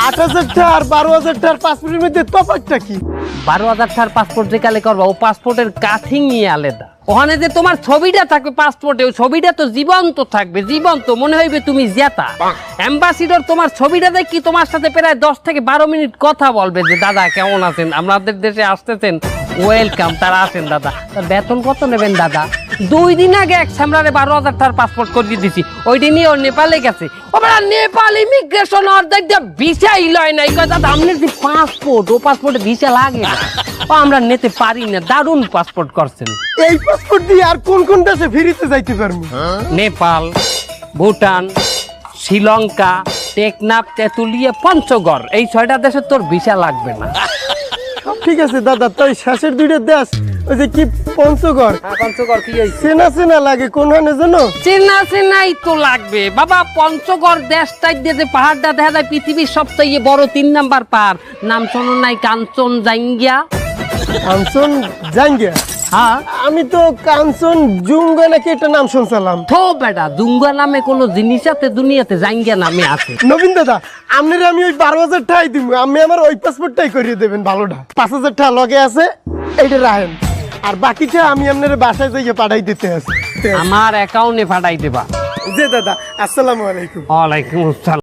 8,000 টাকা আর 12,000 টাকার পাসপোর্টের মধ্যে তফাৎটা কি? 12,000 টাকার পাসপোর্ট যে কালে করবা ও পাসপোর্টের কাঠিং নিয়ে আলাদা। ওখানে যে তোমার ছবিটা থাকবে পাসপোর্টে, ওই ছবিটা তো জীবন্ত থাকবে, জীবন্ত মনে হইবে তুমি জেতা। অ্যাম্বাসিডর তোমার ছবিটা দেখি তোমার সাথে প্রায় 10 থেকে 12 মিনিট কথা বলবে যে দাদা কেমন আছেন, আমাদের দেশে আসতেছেন, ওয়েলকাম, তারা আছেন দাদা। তার বেতন কত নেবেন দাদা? 2 দিন আগে এক সামরারে 12,000 টাকার পাসপোর্ট করিয়ে দিছি, ওইটি নিয়ে ও নেপালে গেছে। ওরা নেপাল ইমিগ্রেশন অর্ধেক ভিসাই লয় নাই, কয় দাদা আপনার যে পাসপোর্ট, ও পাসপোর্টে ভিসা লাগে না, ও আমরা নিতে পারি না। দারুণ পাসপোর্ট করছেন। এই পাসপোর্ট দিয়ে আর কোন কোন দেশে ফিরিতে যাইতে পারবো? নেপাল, ভুটান, শ্রীলঙ্কা, টেকনাফ, তেঁতুলিয়া, পঞ্চগড়, এই 6টা দেশে তোর ভিসা লাগবে না। ঠিক আছে দাদা, তো এই শেষের 2টা দেশ ওই যে কি পঞ্চগড়, পঞ্চগড় কি চেনা চেনা লাগে, কোনখানে জানো? চেনা চেনাই তো লাগবে বাবা। পঞ্চগড় দেশটাই দিয়ে যে পাহাড়টা দেখা যায় পৃথিবীর সবচেয়ে বড় 3 নাম্বার পাহাড়, নাম শোনো নাই? কাঞ্চন জাঙ্গিয়া। কাঞ্চন জাঙ্গিয়া? হ্যাঁ, আমি তো কাঞ্চন জুঙ্গা নাকি একটা নাম শুনছিলাম। তো বেটা দুঙ্গা নামে কোনো জিনিস আছে দুনিয়াতে? জাঙ্গিয়া নামে আছে। নবীন দাদা, আপনার আমি ওই 12,000 টাকাই দিব, আপনি আমার ওই পাসপোর্টটাই করিয়ে দেবেন ভালোটা। 5,000 টাকা লগে আছে, এইটা রাখেন, আর বাকিটা আমি আপনার বাসায় যাইয়ে পাঠাই দিতে আছে। আমার অ্যাকাউন্টে পাঠাই দেবা। জি দাদা, আসসালামু আলাইকুম। ওয়ালাইকুম আসসালাম।